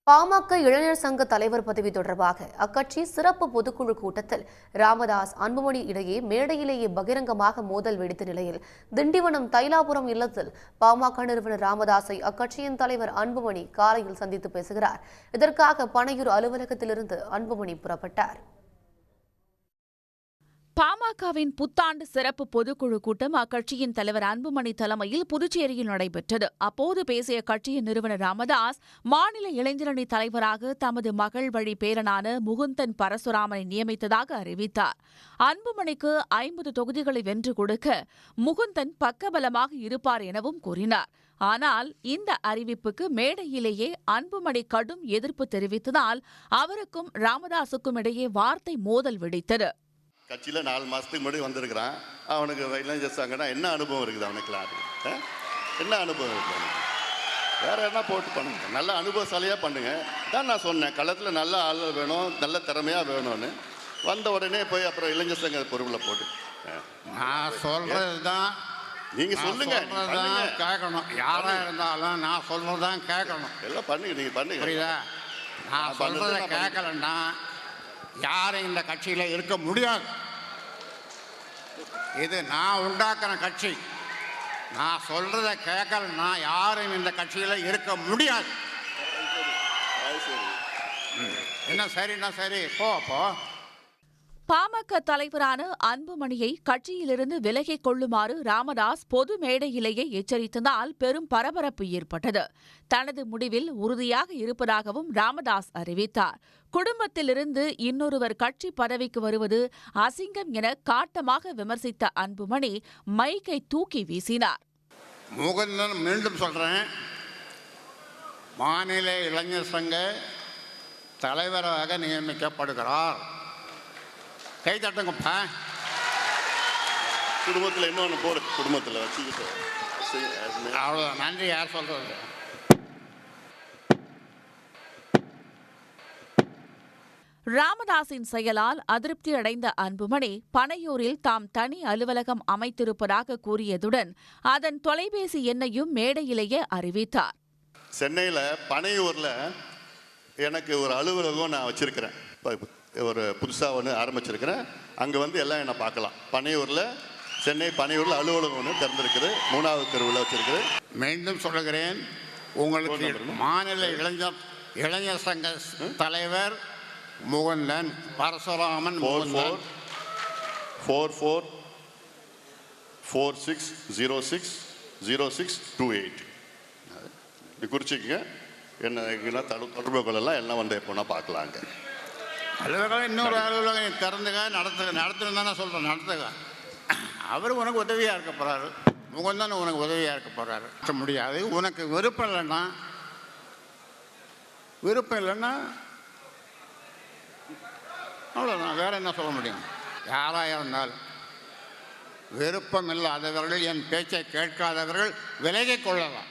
பாமக இளைஞர் சங்க தலைவர் பதவி தொடர்பாக அக்கட்சி சிறப்பு பொதுக்குழு கூட்டத்தில் ராமதாஸ் அன்புமணி இடையே மேடையிலேயே பகிரங்கமாக மோதல் வெடித்த நிலையில் திண்டிவனம் தைலாபுரம் இல்லத்தில் பாமக நிறுவனர் ராமதாஸை அக்கட்சியின் தலைவர் அன்புமணி காலையில் சந்தித்து பேசுகிறார். இதற்காக பனையூர் அலுவலகத்திலிருந்து அன்புமணி புறப்பட்டார். பாமகவின் புத்தாண்டு சிறப்பு பொதுக்குழு கூட்டம் அக்கட்சியின் தலைவர் அன்புமணி தலைமையில் புதுச்சேரியில் நடைபெற்றது. அப்போது பேசிய கட்சியின் நிறுவனர் ராமதாஸ், மாநில இளைஞரணி தலைவராக தமது மகள் வழி பேரனான முகுந்தன் பரசுராமனை நியமித்ததாக அறிவித்தார். அன்புமணிக்கு 50 தொகுதிகளை வென்று கொடுக்க முகுந்தன் பக்கபலமாக இருப்பார் எனவும் கூறினார். ஆனால் இந்த அறிவிப்புக்கு மேடையிலேயே அன்புமணி கடும் எதிர்ப்பு தெரிவித்ததால் அவருக்கும் ராமதாசுக்கும் இடையே வார்த்தை மோதல் வெடித்தது. கட்சியில் 4 மாதத்துக்கு முன்னாடி வந்திருக்கிறான். அவனுக்கு இளைஞர் சங்கம்னா என்ன அனுபவம் இருக்குது அவனுக்குலாம்? என்ன அனுபவம் இருக்குது அவனுக்கு? வேறு என்ன போட்டு பண்ணுங்க, நல்ல அனுபவசாலியாக பண்ணுங்க. தான் நான் சொன்னேன், களத்தில் நல்ல ஆள் வேணும், நல்ல திறமையாக வேணும்னு. வந்த உடனே போய் அப்புறம் இளைஞர் சங்க பொறுப்பில் போட்டு நான் சொல்கிறது தான் நீங்கள் சொல்லுங்க, கேட்கணும். யாராக இருந்தாலும் நான் சொல்கிறது தான் கேட்கணும். எல்லாம் பண்ணுங்க, நீங்கள் பண்ணுங்க. புரியுதா? நான் சொல்கிறத கேட்கலன்னா யாரும் இந்த கட்சியில் இருக்க முடியாது. இது நான் உண்டாக்குற கட்சி. நான் சொல்றத கேட்கலன்னா யாரும் இந்த கட்சியில் இருக்க முடியாது. என்ன சரின்னா சரி, போ. பாமக தலைவரான அன்புமணியை கட்சியிலிருந்து விலகிக் கொள்ளுமாறு ராமதாஸ் பொது மேடையிலேயே எச்சரித்ததால் பெரும் பரபரப்பு ஏற்பட்டது. தனது முடிவில் உறுதியாக இருப்பதாகவும் ராமதாஸ் அறிவித்தார். குடும்பத்திலிருந்து இன்னொருவர் கட்சி பதவிக்கு வருவது அசிங்கம் என காட்டமாக விமர்சித்த அன்புமணி மைக்கை தூக்கி வீசினார். முகுந்தன் மீண்டும் சொல்றேன், மாநில இளைஞர் சங்க தலைவராக நியமிக்கப்படுகிறார். கை தட்டுங்கப்பா. குடும்பத்தில் இன்னொன்று போடு, குடும்பத்தில் வச்சுக்கிட்டு அவ்வளோதான். நன்றி. யார் சொல்றது? ராமதாஸின் செயலால் அதிருப்தி அடைந்த அன்புமணி பனையூரில் தாம் தனி அலுவலகம் அமைத்திருப்பதாக கூறியதுடன் அதன் தொலைபேசி எண்ணையும் மேடையிலேயே அறிவித்தார். சென்னையில் பனையூரில் எனக்கு ஒரு அலுவலகம் நான் வச்சிருக்கிறேன். ஒரு புதுசாக ஒன்று ஆரம்பிச்சிருக்கிறேன். அங்கே வந்து எல்லாம் என்னை பார்க்கலாம். பனையூரில், சென்னை பனையூரில் அலுவலகம் ஒன்று திறந்திருக்குது. 3வது தெருவில் வச்சிருக்குது. மீண்டும் சொல்லுகிறேன், உங்களுக்கு மாநில இளைஞர் சங்க தலைவர் முகுந்தன் பரசுராமன் 4446060628 குறிச்சிக்கங்க. என்ன தொடர்பு கொள்ளலாம். எல்லாம் வந்து எப்போனா பார்க்கலாங்க. அலுவலகம் இன்னொரு அலுவலகம் திறந்துங்க, நடத்துன்னு தானே சொல்கிறேன். நடத்துங்க. அவர் உனக்கு உதவியாக இருக்க போகிறாரு. முகந்தான் உனக்கு உதவியாக இருக்க போகிறாரு. முடியாது. உனக்கு விருப்பம் இல்லைன்னா அவ்வளோதான். வேற என்ன சொல்ல முடியும்? யாராக இருந்தாலும் விருப்பம் இல்லாதவர்கள், என் பேச்சை கேட்காதவர்கள் விலகிக் கொள்ளலாம்.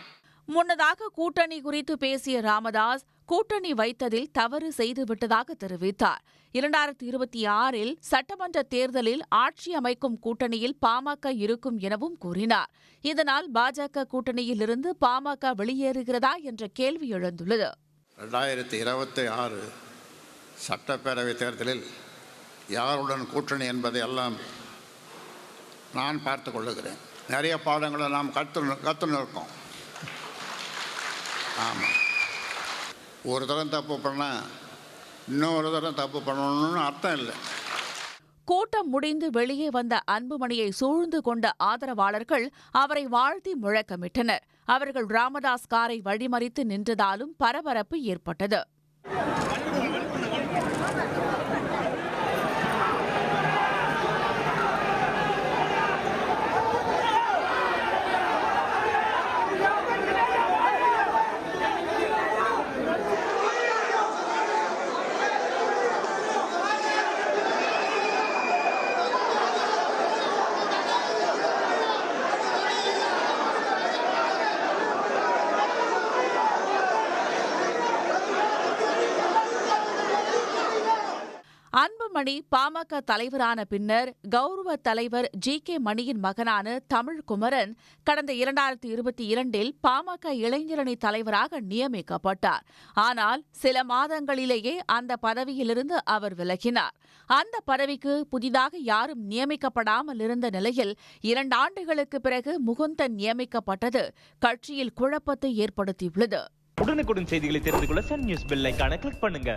முன்னதாக கூட்டணி குறித்து பேசிய ராமதாஸ், கூட்டணி வைத்ததில் தவறு செய்துவிட்டதாக தெரிவித்தார். 2026இல் சட்டமன்ற தேர்தலில் ஆட்சி அமைக்கும் கூட்டணியில் பாமக இருக்கும் எனவும் கூறினார். இதனால் பாஜக கூட்டணியில் இருந்து பாமக வெளியேறுகிறதா என்ற கேள்வி எழுந்துள்ளது. 2026 சட்டப்பேரவை தேர்தலில் யாருடன் கூட்டணி என்பதை எல்லாம் நான் பார்த்து கொள்ளுகிறேன். நிறைய பாடங்களை நாம் கற்றுன்னு இருக்கோம். ஆமாம், ஒரு தரம் தப்பு பண்ணால் இன்னொரு தரம் தப்பு பண்ணணும்னு அர்த்தம் இல்லை. கூட்டம் முடிந்து வெளியே வந்த அன்புமணியை சூழ்ந்து கொண்ட ஆதரவாளர்கள் அவரை வாழ்த்தி முழக்கமிட்டனர். அவர்கள் ராமதாஸ் காரை வழிமறித்து நின்றதாலும் பரபரப்பு ஏற்பட்டது. அன்புமணி பாமக தலைவரான பின்னர் கௌரவ தலைவர் ஜி.கே. மணியின் மகனான தமிழ்குமரன் கடந்த 2022இல் பாமக இளைஞரணி தலைவராக நியமிக்கப்பட்டார். ஆனால் சில மாதங்களிலேயே அந்த பதவியிலிருந்து அவர் விலகினார். அந்த பதவிக்கு புதிதாக யாரும் நியமிக்கப்படாமல் இருந்த நிலையில் 2 ஆண்டுகளுக்கு பிறகு முகுந்தன் நியமிக்கப்பட்டது கட்சியில் குழப்பத்தை ஏற்படுத்தியுள்ளது. உடனுக்குடன் செய்திகளை தெரிந்து கொள்ள சன் நியூஸ் பெல் ஐகானை கிளிக் பண்ணுங்க.